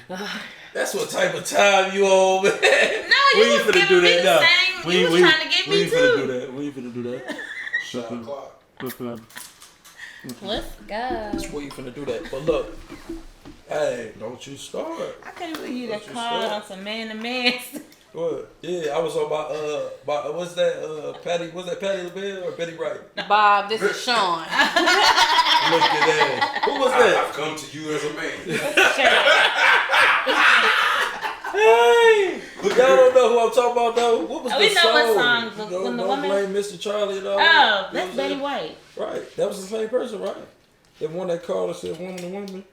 on. That's what type of time you on, man. No, you was giving me the same. You was trying to get me We ain't finna do too. that. We ain't finna do that. Shot clock. Let's go. We ain't finna do that. But look, hey, don't you start. I can't believe you that Don't you called start. on some man to man. What? Yeah, I was on my what's that? Patty? Was that Patty LaBelle or Betty Wright? Bob, this is Sean. Look at that. Who was that? I've come to you as a man. Hey, y'all don't know who I'm talking about though. What was Oh, the we know song? what song, You when the don't woman- blame Mr. Charlie and all. Oh, that. You know that's what Betty I'm White. saying? Right, that was the same person, right? The one that called and said woman to woman.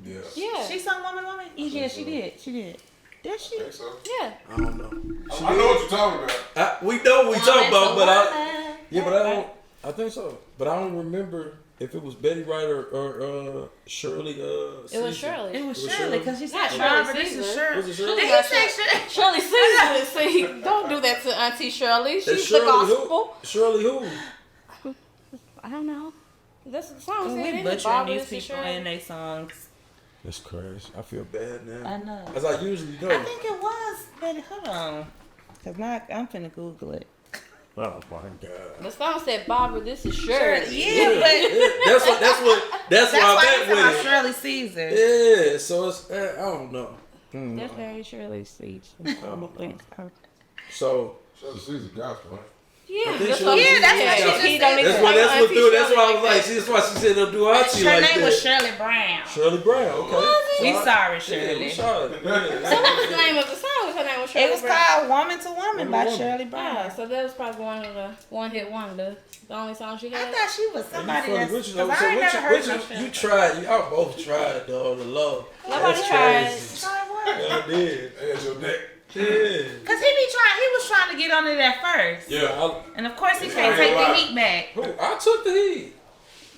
Yeah. Yeah. She sung Woman Woman? Yeah, she did. She did. Did she? Think so? Yeah. I don't know. I know what you're talking about. We know what we talking about, but I Yeah, don't. I think so, but I don't remember if it was Betty Wright or Shirley. It was Caesar. Shirley. It was It was Shirley because she Not said, Shirley Robert, this is Caesar. Shirley. Was it Shirley? Did he say Shirley? Shirley Caesar. See, don't do that to Auntie Shirley. That's She's the gospel. Who? Shirley who? I don't know. That's the song said We in it. butchering Bob, these this is people Shirley. in their songs. That's crazy. I feel bad now. I know. As I usually do. I think it was Betty. Hold on. Because now I'm finna Google it. Oh my God. The song said, Barbara, this is Shirley. Yeah, but That's why that's I'm why back I'm talking about with Shirley Caesar. it. Yeah, so it's I don't know. That's very Shirley Caesar. So Shirley Caesar gospel, huh? Yeah, think that's Shirley what Caesar- that's what she He just don't said. need to that's what say Auntie threw. That's Shirley why I was like like, that. that's why she said don't do auntie Her like name that. was Shirley Brown. Shirley Brown. Okay. We sorry, Yeah, Shirley. we sorry. So what was the name of the song? Her name was Shirley It was Brown. called Woman to Woman Woman by to Woman. Shirley Ah, Brown. so that was probably one of the one-hit wonder. The only song she I had. thought she was somebody that's. Which Because I ain't never heard no Shirley. you tried. Y'all both tried though. The love. Nobody That's tried. crazy. Try what? Y'all did. There's your neck. Yeah. Because he was trying to get on it at first. Yeah. And of course he I can't ain't take gonna the lie. heat back. I took the heat.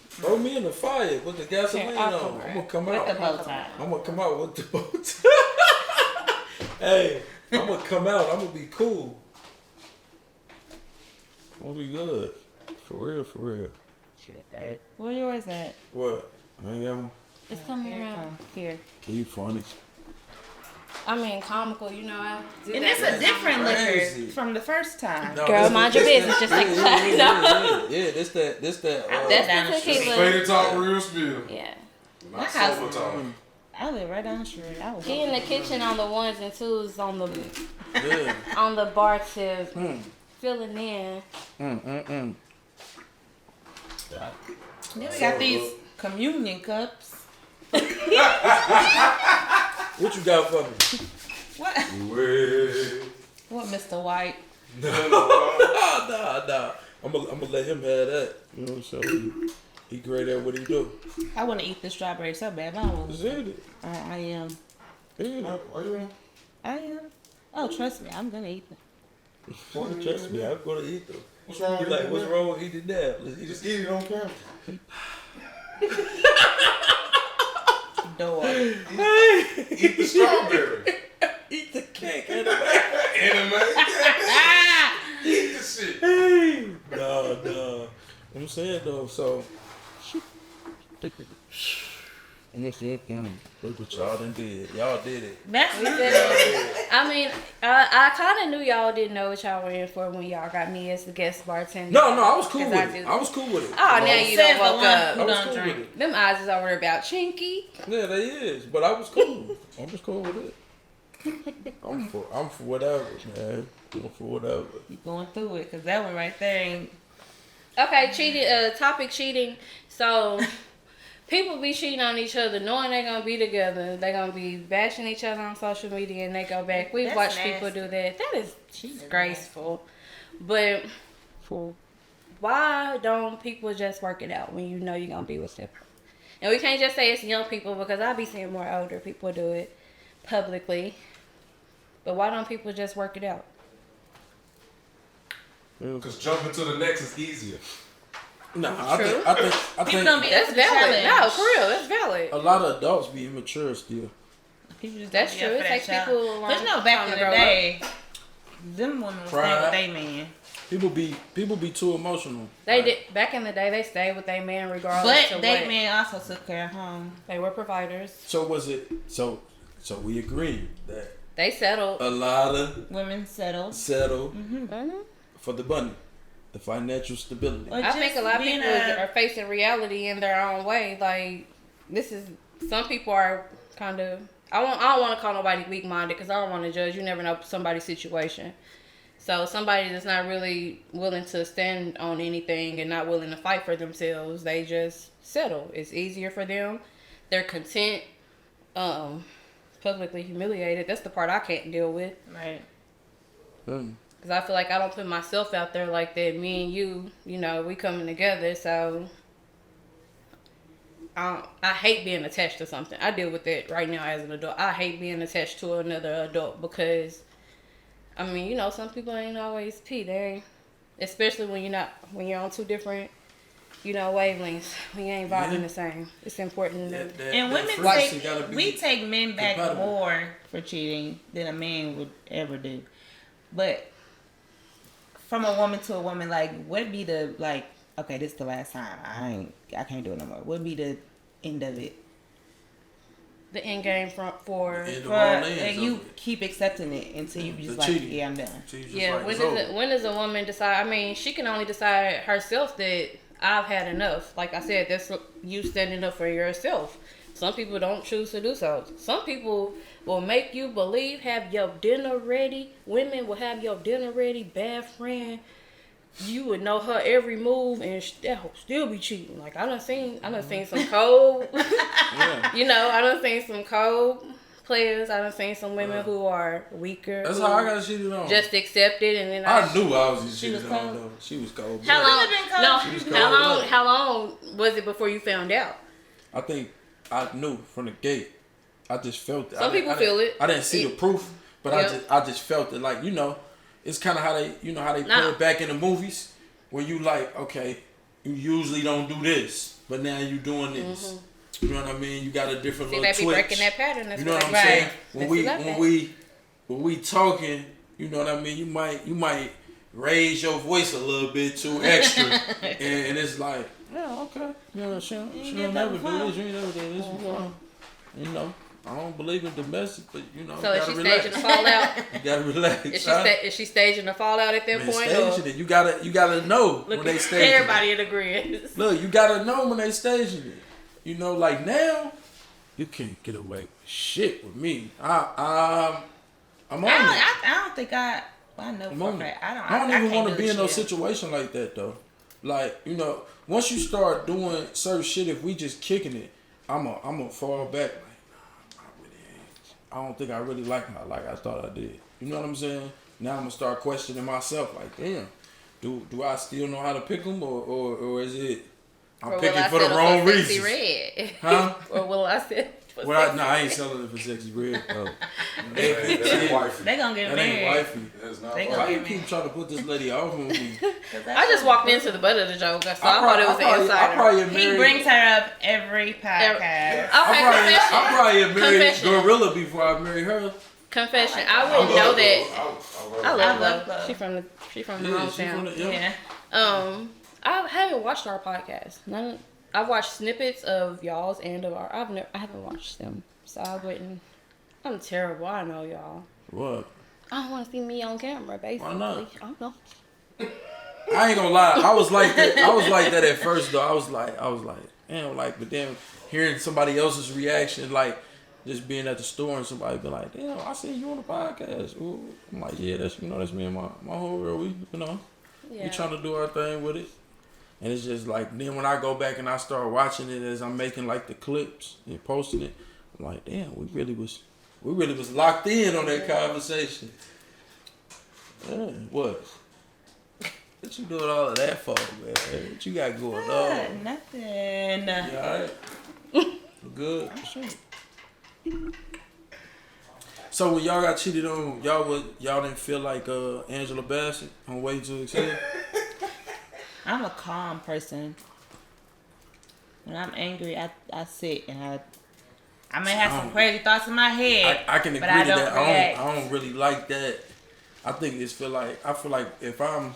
Throw me in the fire with the gasoline I'll on. come I'm gonna come With out. the bow tie. I'm gonna come out with the bow tie. Hey, I'm gonna come out. I'm gonna be cool. I'm gonna be good. For real, for real. Where yours at? What? I ain't got It's coming around. Here. you funny. I mean, comical. You know, I do And that it's a with different Crazy. liquor from the first time. No, Girl, this- mind your this- business, just yeah, like yeah, that. yeah, this that. That's down the the street. tequila. Faded talk, real spill. Yeah. My Not house sober talk. I live right down the street. I was He in the kitchen on the ones and twos on the Yeah. bar tip, filling in. Then we got these communion cups. What you got for me? What? Way. What, Mr. White? Nah. I'm gonna let him have that. You know, so he great at what he do. I want to eat this strawberry so bad. But I don't want Is to. it? I am. Yeah. Why you want? I am. Oh, trust me, I'm gonna eat them. Trust me, I'm gonna eat them. What's wrong You with like, you? what's wrong with eating that? Let's eat Just it. eat it on camera. Door. Eat the strawberry. Eat the cake. Anime. Ah! Eat the shit. No. I'm saying though, so And this is him. look what y'all done did. Y'all did it. That's I mean, I kind of knew y'all didn't know what y'all were in for when y'all got me as the guest bartender. No, I was cool 'Cause with I it. do- I was cool with it. Oh, now you Says don't the woke one up. who I was don't cool drink. with it. Them eyes is over there about chinky. Yeah, they is. But I was cool. I was cool with it. I'm for whatever, man. I'm for whatever. You going through it because that one right there ain't. Okay, topic cheating. So, people be cheating on each other knowing they're going to be together. They're going to be bashing each other on social media and they go back. We've That's watched nasty. people do that. That is Cheating is disgraceful. But why don't people just work it out when you know you're going to be with them? And we can't just say it's young people because I be seeing more older people do it publicly. But why don't people just work it out? Because jumping to the next is easier. Nah, True. I People think don't be That's up to the valid. No, challenge. for real, that's valid. a lot of adults be immature still. People just That's don't be up true. for It that takes challenge. people a long But you know, back time in to the grow day, them women was staying Pride. with they man. People be too emotional. They did back in the day. They stayed with their man regardless But of they what. man also took care of home. They were providers. So was it? So we agree that They settled. a lot of Women settled. settle Mhm. for the money, the financial stability. Or I think just a lot of being people are facing reality in their own way. Like this is some people are kind of. I don't want to call nobody weak minded because I don't want to judge. You never know somebody's situation. So somebody that's not really willing to stand on anything and not willing to fight for themselves, they just settle. It's easier for them. They're content. Publicly humiliated. That's the part I can't deal with. Right. Because I feel like I don't put myself out there like that. Me and you, we coming together. So I hate being attached to something. I deal with it right now as an adult. I hate being attached to another adult because, some people ain't always They, especially when you're on two different, wavelengths. When you ain't vibing the same. It's important. And women frequency gotta be we take men back compatible. more for cheating than a man would ever do. But from a woman to a woman, like, what be the, like, okay, this is the last time. I can't do it no more. What be the end of it? The end game for End of For, all ends and of you it. keep accepting it until you just The like, cheating. yeah, I'm done. She's just Yeah, like, when it's over. does a woman decide? She can only decide herself that I've had enough. Like I said, that's you standing up for yourself. Some people don't choose to do so. Some people will make you believe, have your dinner ready. Women will have your dinner ready, bad friend. You would know her every move and that hoe still be cheating. Like I done seen some cold, Yeah. I done seen some cold players. I done seen some women who are weaker. That's who how I got cheated on. just accept it and then I knew I was She was cheated on cold? though. She was cold. How long? Could've been cold. No, She was how cold. long was it before you found out? I think I knew from the gate. I just felt it. Some people feel it. I didn't see the proof, but Yep. I just felt it. Like it's kind of how they play Nah. it back in the movies where you like, okay, you usually don't do this, but now you doing this. You know what I mean? You got a different See, little they be twitch. breaking that pattern. That's You know what I'm they- saying? When This we is up when at. we talking, you know what I mean. You might raise your voice a little bit too extra, and it's like, yeah, okay, she get don't that never do before. this. You ain't never do this before. I don't believe in domestic, but So you is gotta she relax. staging the fallout? You gotta relax. Is she staging the fallout at that Man, point? staging Or it. You gotta know look when they at staging everybody in agreement. it. Look, you gotta know when they staging it. Like now, you can't get away with shit with me. I'm on it. I don't think I know for a Moment. fact. I I don't even can't want to do be in no shit. situation like that though. Like once you start doing certain shit, if we just kicking it, I'ma fall back. Like, nah, I really ain't. I don't think I really like her like I thought I did. You know what I'm saying? Now I'm gonna start questioning myself. Like, damn, do I still know how to pick them, or is it I'm Or will picking I for the settle wrong for sexy reasons? red? Huh? Or will I settle for Well, sexy I ain't red? selling it for sexy red. though. That's wifey. They gonna get That ain't married. wifey. That's not They wifey. Why gonna you get keep trying to put this lady off on me? I just walked into the butt of the joke, so I thought it was an insider. I probably He married. brings her up every podcast. Okay, I probably married Confession. Gorilla before I married her. confession. I wouldn't know that. I I love love Love. Love. She from the Yeah, she hometown. from the, Yeah. I haven't watched our podcast. I've watched snippets of y'all's and of our. I haven't watched them, so I wouldn't. I'm terrible. I know y'all. What? I don't want to see me on camera, basically. Why not? I don't know. I ain't gonna lie. I was like that. I was like that at first though. I was like, damn, like, but then hearing somebody else's reaction, like just being at the store and somebody be like, damn, I see you on the podcast. Ooh. I'm like, yeah, that's me and my whole girl. We we trying to do our thing with it. And it's just like, then when I go back and I start watching it as I'm making like the clips and posting it, I'm like, damn, we really was locked in on that conversation. Yeah, what? What you doing all of that for, man? What you got going on? Nothing. You alright? good. Sure. So when y'all got cheated on, y'all didn't feel like Angela Bassett on Way to Excel? I'm a calm person. When I'm angry, I sit and I may have some crazy thoughts in my head. I can agree but I to don't that. react. I don't really like that. I feel like if I'm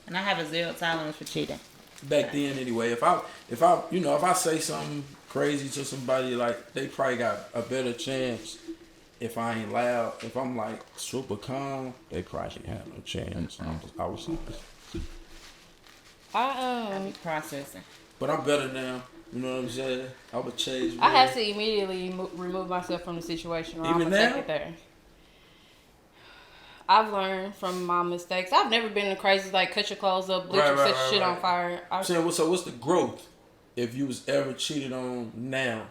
And I have a zero tolerance for cheating. back then anyway, if I say something crazy to somebody, like they probably got a better chance. If I ain't loud, if I'm like super calm, they probably have no chance. I was, I'm processing. but I'm better now. You know what I'm saying? I would change. I have to immediately remove myself from the situation. Or I'm Even gonna now? take it there. I've learned from my mistakes. I've never been the crazy like cut your clothes up, lit your shit on fire. I'm saying, so what's the growth if you was ever cheated on now?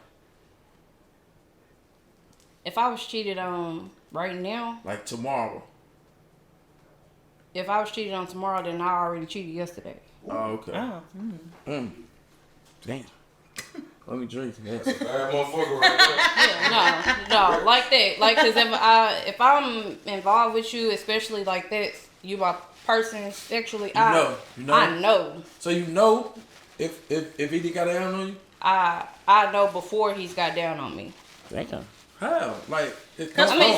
If I was cheated on right now, Like tomorrow? if I was cheated on tomorrow, then I already cheated yesterday. Oh, okay. Oh. Damn. Let me drink. Yes. Bad motherfucker right there. Yeah, no, like that. Like, cause if I'm involved with you, especially like that, you my person sexually, You know. I know. So you know if he got down on you? I know before he's got down on me. Damn. How? Like, I mean,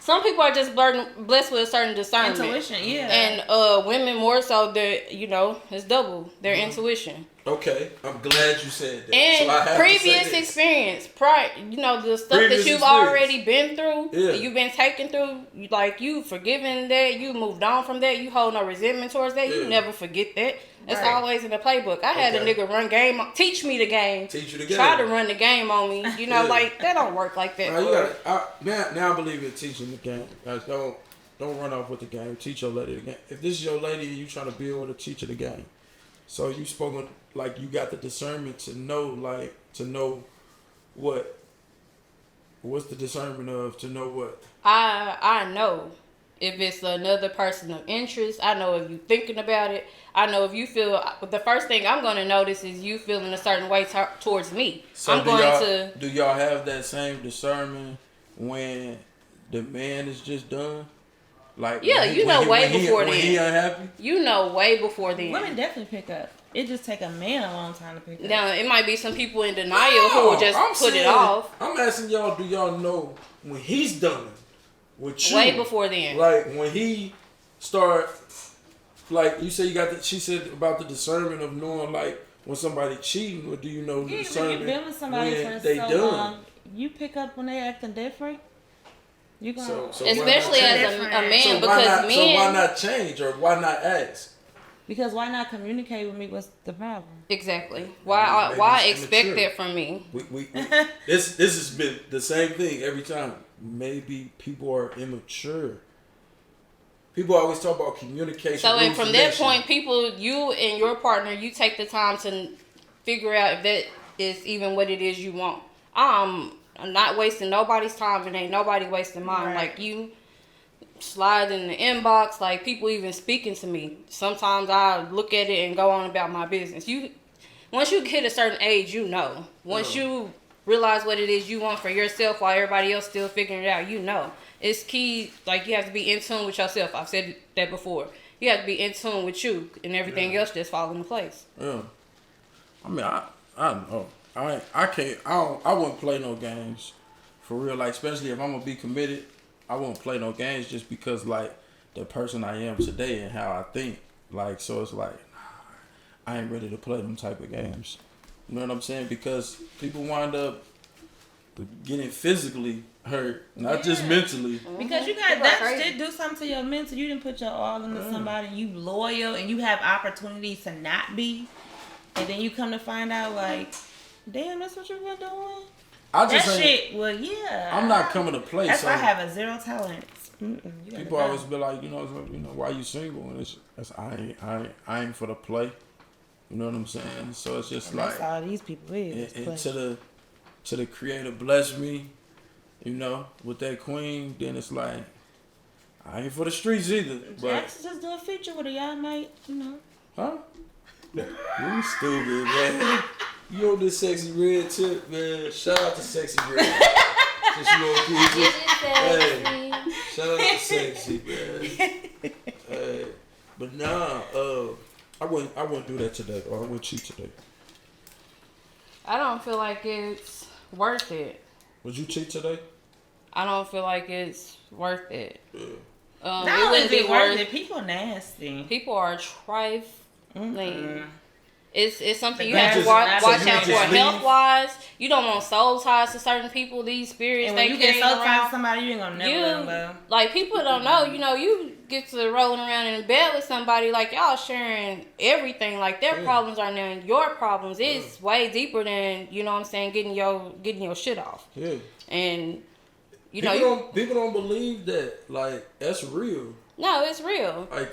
some people are just blessed with a certain discernment. Intuition, yeah. And women more so, it's double their intuition. Okay, I'm glad you said that. And so I have previous to say this. experience, the stuff Previous that you've experience. already been through, Yeah. that you've been taken through, like you forgiven that, you moved on from that, you hold no resentment towards that, you Yeah. never forget that. It's Right. always in the playbook. I had a Okay. nigga run game, teach me the game, Teach you the game. try to run the game on me. You know, Yeah. like that don't work like that. Now you got now I believe in teaching the game. Guys, don't run off with the game. Teach your lady the game. If this is your lady and you trying to build with her, teach her the game. So you spoken like you got the discernment to know what's the discernment of to know what. I know if it's another person of interest. I know if you thinking about it. I know if you feel. The first thing I'm going to notice is you feeling a certain way towards me. So I'm going to. Do y'all have that same discernment when the man is just done? Like Yeah, when he- you know when he- way when he- before when then. he unhappy. You know way before then. Women definitely pick up. It just take a man a long time to pick up. Now it might be some people in denial who will just I'm put it saying- off I'm asking y'all, do y'all know when he's done with you? way before then. Like when he start, like you say, she said about the discernment of knowing like when somebody cheating, or do you know the Yeah, when discernment you've been with somebody when for they so done? long, you pick up when they acting different. You gonna So why not Especially as change? a man, So because so men. why not change or why not ask? because why not communicate with me? What's the problem? Exactly. Maybe Why it's expect immature. that from me? We this has been the same thing every time. Maybe people are immature. People always talk about communication. So, and rules from of that nation. point, you and your partner, you take the time to figure out if that is even what it is you want. I'm not wasting nobody's time, and ain't nobody wasting mine. Right. Like you slide in the inbox, like people even speaking to me. Sometimes I look at it and go on about my business. Once you hit a certain age, you know. Once you realize what it is you want for yourself while everybody else still figuring it out, you know. It's key, like you have to be in tune with yourself. I've said that before. You have to be in tune with you, and everything else just fall into place. Yeah. I mean, I don't know. I wouldn't play no games for real. Like, especially if I'm gonna be committed, I won't play no games just because like the person I am today and how I think. Like, so it's like I ain't ready to play them type of games. You know what I'm saying? Because people wind up getting physically hurt, not just mentally. Because you got People are that crazy. shit do something to your mental. You didn't put your all into somebody. You loyal and you have opportunities to not be, and then you come to find out like, damn, that's what you were doing. I That just ain't. shit. Well, yeah. I'm not coming to play. That's So why I have a zero tolerance. You gotta people go. always be like, why you single? And I ain't for the play. You know what I'm saying? So it's just And like, that's all these people is. and play. to the creator bless me, with that queen. Then it's like, I ain't for the streets either. But Jackson just do a feature with her. Y'all might, huh? You stupid, man. You on this sexy red tip, man. Shout out to Sexy Red. Since you on Kizzy. Hey, shout out to Sexy, man. Hey. But nah, I wouldn't do that today, or I wouldn't cheat today. I don't feel like it's worth it. Would you cheat today? I don't feel like it's worth it. Yeah. Not It only wouldn't is be it worth worth it, people nasty. People are trifling. Mm-mm. It's something The you have to grass is watch not out for just leave? health wise. You don't want soul ties to certain people. These spirits And they when you get carry so tired around. of somebody, you ain't gonna never let them go. Like people don't know. You know, you get to rolling around in bed with somebody like y'all sharing everything. Like their problems are now your problems. It's way deeper than you know what I'm saying. Getting your shit off. Yeah. And you People know, people don't believe that. Like that's real. no, it's real. Like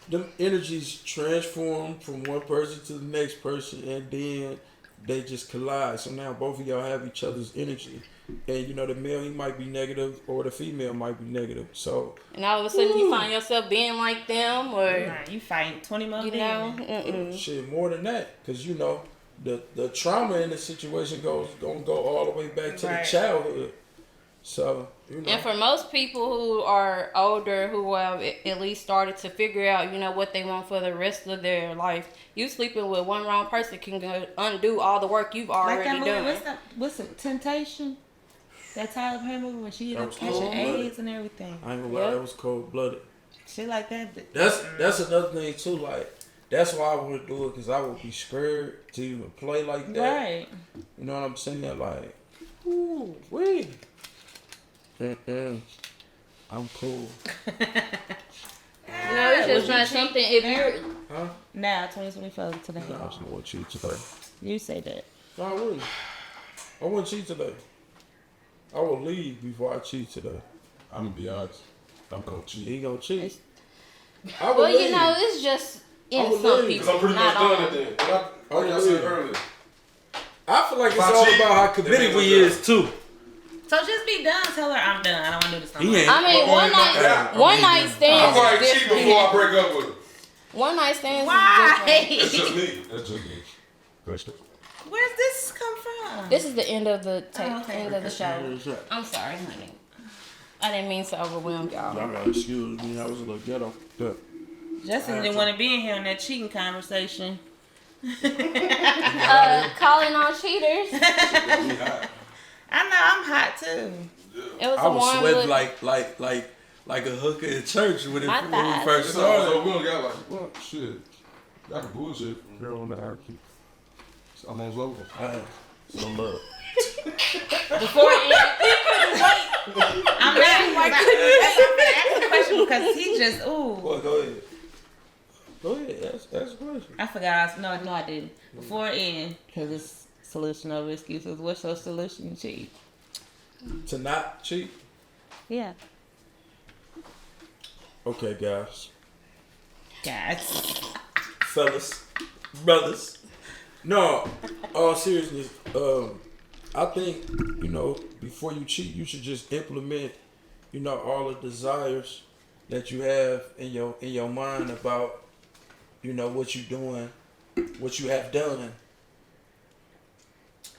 them energies transform from one person to the next person, and then they just collide. So now both of y'all have each other's energy, and you know the male he might be negative or the female might be negative. So And all of a sudden you find yourself being like them, or Nah, you fighting 20 more you know, demons. shit more than that, because you know the trauma in the situation gonna go all the way back to Right. the childhood. So you know. And for most people who are older, who have at least started to figure out, you know, what they want for the rest of their life, you sleeping with one wrong person can go undo all the work you've Like already that movie, done. what's it, Temptation? That Tyler Perry movie when she ended up That was catching cold-blooded. AIDS and everything. I ain't gonna lie, Yep. that was cold blooded. Shit like that. That's another thing too. Like that's why I wouldn't do it, because I would be scared to even play like that. Right. You know what I'm saying? Like, ooh, wait. I'm cool. You know, it's just not something. If you're Huh? Now, 2024 today. No, I just want to cheat today. You say that. No, I wouldn't. I wouldn't cheat today. I will leave before I cheat today. I'm gonna be honest. I'm gonna cheat. He gonna cheat. I will well, leave. you know, it's just I in would some leave. Cause I'm people, pretty much not done all. at then. Like I said earlier. I feel like it's If I all cheat, about how then committed it's we done. is too. So just be done. Tell her I'm done. I don't want to do this no more. He ain't. I mean, Well, one night I stands might is cheat before I different. break up with her. One night stands Why? is different. That's just me. That's just me. Where's this come from? This is the end of the Oh, okay. end of the show. I'm sorry, honey. I didn't mean to overwhelm y'all. Y'all gotta excuse me. I was a little ghetto. But Justin didn't want to be in here on that cheating conversation. Calling all cheaters. I know I'm hot too. It was I a was warm sweating look. like a hooker in church when, My when we thighs. first So started. we don't got like, well, shit. Y'all can bullshit from here on out. It's almost over. Some love. Before I'm not. That's a question because he just Well, go ahead. Go ahead. That's a question. I forgot. No, I didn't. Before it end, because it's solution over excuses. What's your solution to cheat? To not cheat. Yeah. Okay, guys, Guys. fellas, brothers. No, all seriousness. I think before you cheat, you should just implement, all the desires that you have in your mind about, what you're doing, what you have done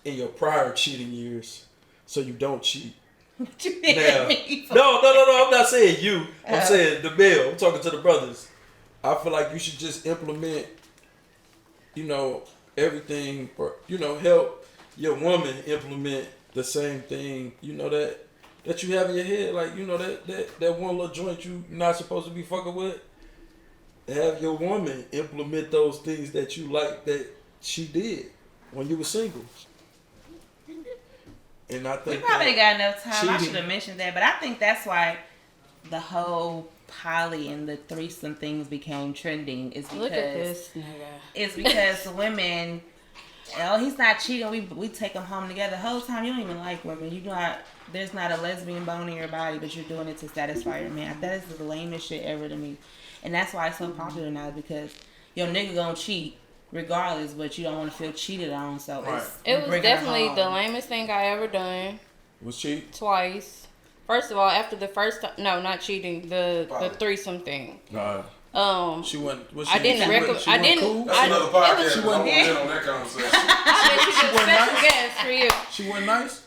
in your prior cheating years, so you don't cheat. What you Now, mean? no, I'm not saying you. I'm saying the male. I'm talking to the brothers. I feel like you should just implement, everything, or help your woman implement the same thing. That you have in your head, like that one little joint you not supposed to be fucking with. Have your woman implement those things that you like that she did when you were single. And I We think probably got enough time. I cheating- should have mentioned that, but I think that's why the whole poly and the threesome things became trending. Is because Look at this nigga. it's because women. Oh, he's not cheating. We take him home together. The whole time you don't even like women. There's not a lesbian bone in your body, but you're doing it to satisfy your man. That is the lamest shit ever to me, and that's why it's so popular now because your nigga gonna cheat regardless, but you don't want to feel cheated on. So Right. It was bringing her definitely home. the lamest thing I ever done. was cheat. Twice. First of all, after the first time, no, not cheating, the threesome thing. Nah. She wasn't. Was I she, didn't she recommend. wasn't- she I wasn't didn't. cool? That's I, another it podcast. was, I won't get on that conversation. I bet you wasn't special nice? guest for you. She wasn't nice.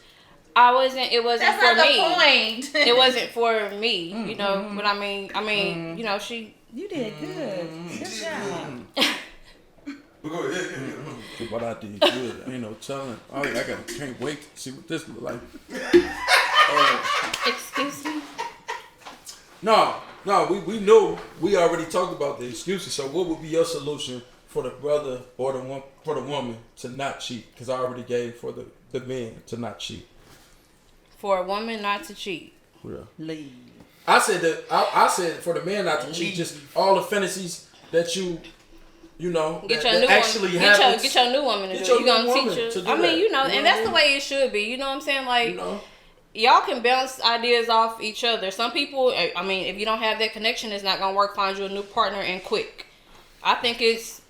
I wasn't. It wasn't That's for not me. the point. It wasn't for me. You know what I mean? I mean, you know, she. You did good. Good job. But go ahead. What I did good. Ain't no telling. Can't wait to see what this look like. Excuse me. No, we know we already talked about the excuses. So what would be your solution for the brother or for the woman to not cheat? Because I already gave for the man to not cheat. For a woman not to cheat. Yeah. Leave. I said that I said for the man not to cheat, just all the fantasies that you know Get that, your new that actually woman. happens. Get your new woman to Get do your it. You gonna new teach woman her. to do I mean, that. you know, You know and what that's I the mean? way it should be. You know what I'm saying? Like, You know, y'all can bounce ideas off each other. Some people, I mean, if you don't have that connection, it's not gonna work. Find you a new partner and quick. I think it's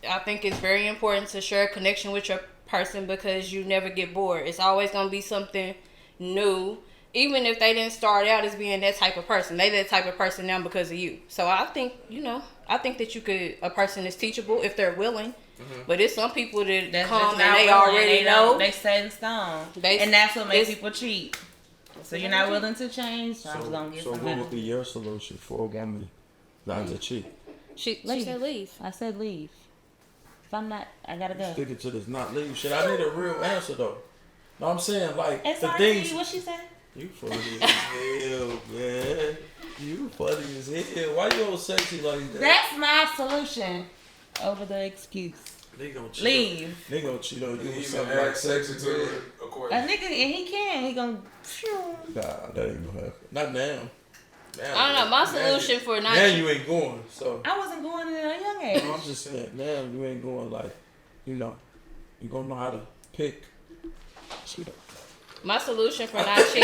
very important to share a connection with your person because you never get bored. It's always gonna be something new. Even if they didn't start out as being that type of person, they that type of person now because of you. So I think, that you could, a person is teachable if they're willing. But it's some people that That's come just and not they willing. already They don't- know. They set in stone. They- And that's what makes it's- people cheat. So you're not willing to change. So I'm just gonna get so some what better. would be your solution for a woman not to cheat? She Leave. said leave. I said leave. If I'm not, I gotta go. Sticking to this not leave shit. I need a real answer though. No, I'm saying like the SRT, things. what she said? You funny as hell, man. You funny as hell. Why you all sexy like that? That's my solution over the excuse. They gonna cheat. Leave. They gonna cheat on you You with even something add like sexy sex. to it, A according. nigga, and he can. He gonna. Nah, that ain't gonna happen. Not now. I don't know. My solution for not Now you ain't going. So I wasn't going at a young age. I'm just saying. Now you ain't going like, you gonna know how to pick. Cheat up. My solution for not cheating.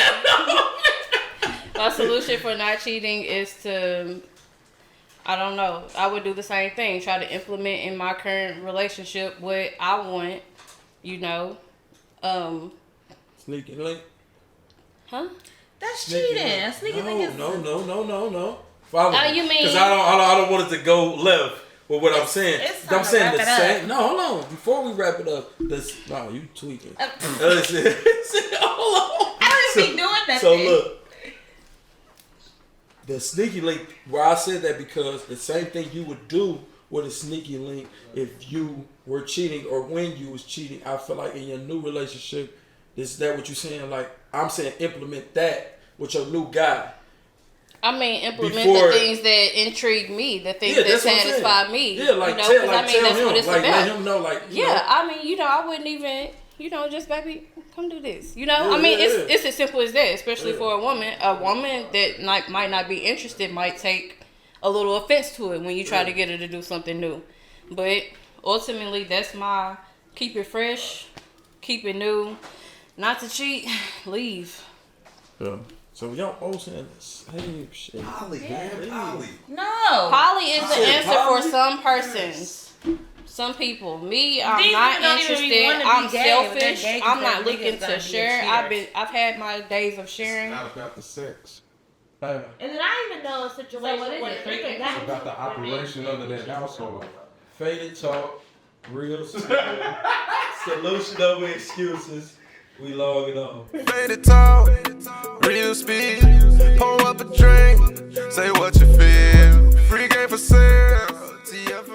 My solution for not cheating is to, I don't know. I would do the same thing. Try to implement in my current relationship what I want. Sneaky link. Huh? That's cheating. Sneaky link is. No. Follow me. You mean- Because I don't want it to go left with what I'm saying. it's I'm time to saying wrap the it up. same. No, hold on. Before we wrap it up, no, you tweaking. Listen, hold on. I don't even be doing nothing. So look, the sneaky link. Where I said that because the same thing you would do with a sneaky link if you were cheating or when you was cheating. I feel like in your new relationship, is that what you're saying? Like I'm saying, implement that with your new guy. I mean, implement Before- the things that intrigue me, the things Yeah, that that's what I'm saying. satisfy me. Yeah, like because tell, I mean, that's him, what it's like about. let him know, like you know. I mean, I wouldn't even, just baby, come do this. Yeah, I mean, yeah, it's as simple as that. Especially Yeah. for a woman that might not be interested might take a little offense to it when you try to get her to do something new. But ultimately, that's my keep it fresh, keep it new, not to cheat, leave. Yeah. So y'all all saying the same shit. Polly, man, Polly. No. Poly is the said answer poly? for some persons. Some people. Me, I'm These not people don't even interested. wanna be I'm gay, but they're selfish. gay I'm because not they looking niggas gonna to be a share. cheater. I've had my days of It's sharing. not about the sex. And then I even know a situation what is where it? the nigga It's got about the operation of that household. Faded talk, real solution over excuses. We log it on. Faded talk, real speed. Pour up a drink, say what you feel. Free game for sale. TF